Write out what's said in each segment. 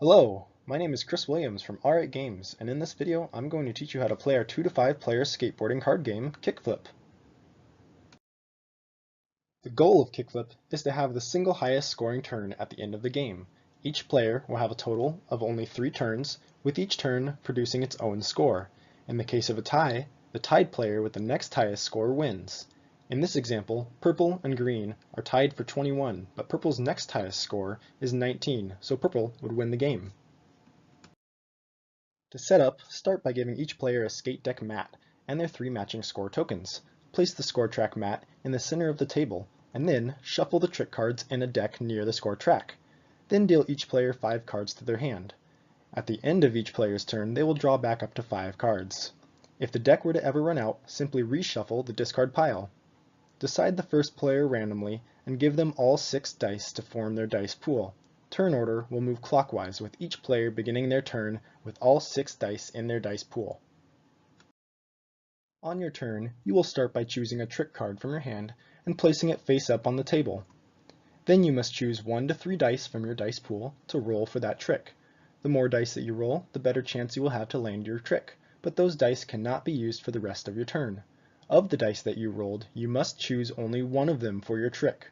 Hello, my name is Chris Williams from R8 Games, and in this video I'm going to teach you how to play our 2 to 5 player skateboarding card game, Kickflip. The goal of Kickflip is to have the single highest scoring turn at the end of the game. Each player will have a total of only 3 turns, with each turn producing its own score. In the case of a tie, the tied player with the next highest score wins. In this example, purple and green are tied for 21, but purple's next highest score is 19, so purple would win the game. To set up, start by giving each player a skate deck mat and their 3 matching score tokens. Place the score track mat in the center of the table, and then shuffle the trick cards in a deck near the score track. Then deal each player 5 cards to their hand. At the end of each player's turn, they will draw back up to 5 cards. If the deck were to ever run out, simply reshuffle the discard pile. Decide the first player randomly and give them all 6 dice to form their dice pool. Turn order will move clockwise, with each player beginning their turn with all 6 dice in their dice pool. On your turn, you will start by choosing a trick card from your hand and placing it face up on the table. Then you must choose 1 to 3 dice from your dice pool to roll for that trick. The more dice that you roll, the better chance you will have to land your trick, but those dice cannot be used for the rest of your turn. Of the dice that you rolled, you must choose only one of them for your trick.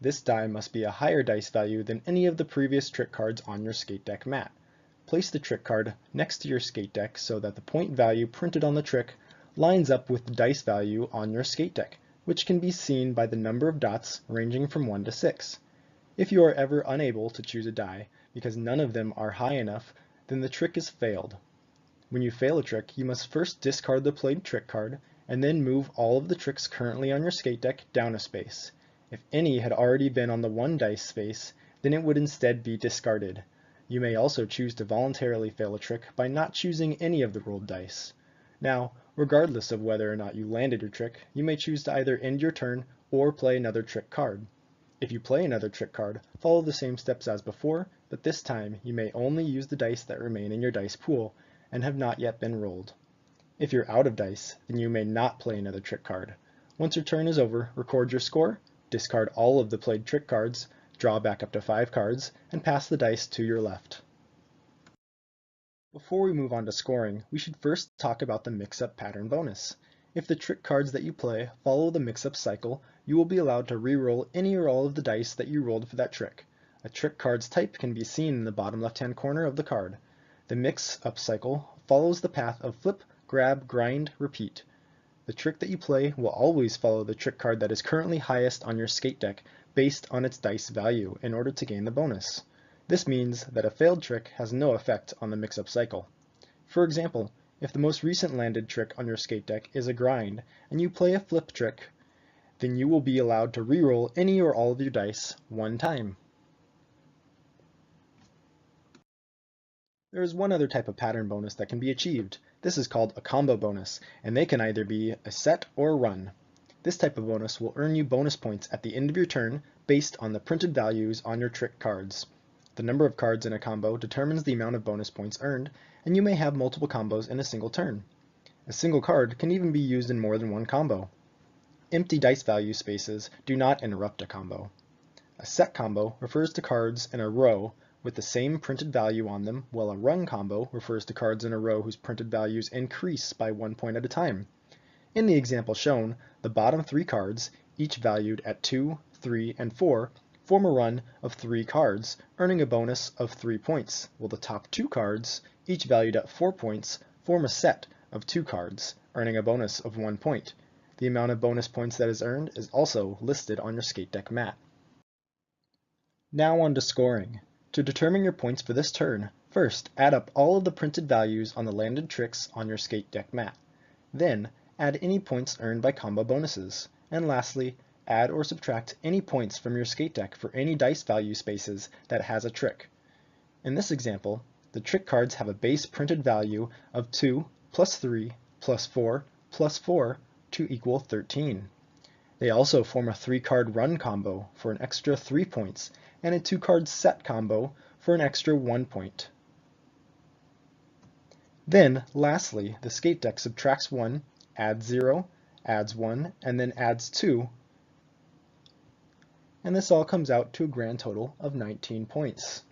This die must be a higher dice value than any of the previous trick cards on your skate deck mat. Place the trick card next to your skate deck so that the point value printed on the trick lines up with the dice value on your skate deck, which can be seen by the number of dots ranging from 1 to 6. If you are ever unable to choose a die because none of them are high enough, then the trick is failed. When you fail a trick, you must first discard the played trick card and then move all of the tricks currently on your skate deck down a space. If any had already been on the 1 dice space, then it would instead be discarded. You may also choose to voluntarily fail a trick by not choosing any of the rolled dice. Now, regardless of whether or not you landed your trick, you may choose to either end your turn or play another trick card. If you play another trick card, follow the same steps as before, but this time you may only use the dice that remain in your dice pool and have not yet been rolled. If you're out of dice, then you may not play another trick card. Once your turn is over, record your score, discard all of the played trick cards, draw back up to 5 cards, and pass the dice to your left. Before we move on to scoring, we should first talk about the mix-up pattern bonus. If the trick cards that you play follow the mix-up cycle, you will be allowed to re-roll any or all of the dice that you rolled for that trick. A trick card's type can be seen in the bottom left-hand corner of the card. The mix-up cycle follows the path of flip, grab, grind, repeat. The trick that you play will always follow the trick card that is currently highest on your skate deck based on its dice value in order to gain the bonus. This means that a failed trick has no effect on the mix-up cycle. For example, if the most recent landed trick on your skate deck is a grind and you play a flip trick, then you will be allowed to re-roll any or all of your dice 1 time. There is one other type of pattern bonus that can be achieved. This is called a combo bonus, and they can either be a set or a run. This type of bonus will earn you bonus points at the end of your turn based on the printed values on your trick cards. The number of cards in a combo determines the amount of bonus points earned, and you may have multiple combos in a single turn. A single card can even be used in more than one combo. Empty dice value spaces do not interrupt a combo. A set combo refers to cards in a row with the same printed value on them, while a run combo refers to cards in a row whose printed values increase by 1 point at a time. In the example shown, the bottom 3 cards, each valued at 2, 3, and 4, form a run of 3 cards, earning a bonus of 3 points, while the top 2 cards, each valued at 4 points, form a set of 2 cards, earning a bonus of 1 point. The amount of bonus points that is earned is also listed on your skate deck mat. Now on to scoring. To determine your points for this turn, first add up all of the printed values on the landed tricks on your skate deck mat. Then, add any points earned by combo bonuses. And lastly, add or subtract any points from your skate deck for any dice value spaces that has a trick. In this example, the trick cards have a base printed value of 2 plus 3 plus 4 plus 4 to equal 13. They also form a 3-card run combo for an extra 3 points, and a 2-card set combo for an extra 1 point. Then, lastly, the skate deck subtracts 1, adds 0, adds 1, and then adds 2, and this all comes out to a grand total of 19 points.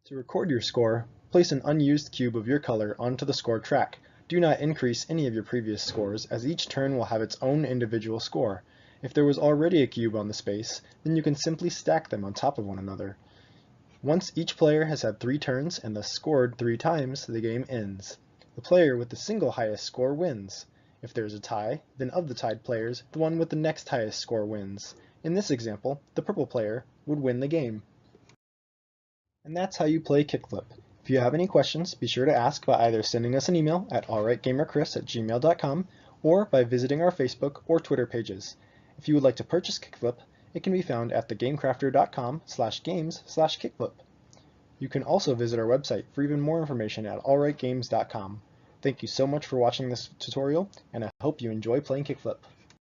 To record your score, place an unused cube of your color onto the score track. Do not increase any of your previous scores, as each turn will have its own individual score. If there was already a cube on the space, then you can simply stack them on top of one another. Once each player has had 3 turns and thus scored 3 times, the game ends. The player with the single highest score wins. If there is a tie, then of the tied players, the one with the next highest score wins. In this example, the purple player would win the game. And that's how you play Kickflip. If you have any questions, be sure to ask by either sending us an email at allrightgamerchris@gmail.com or by visiting our Facebook or Twitter pages. If you would like to purchase Kickflip, it can be found at thegamecrafter.com/games/kickflip. You can also visit our website for even more information at allrightgames.com. Thank you so much for watching this tutorial, and I hope you enjoy playing Kickflip.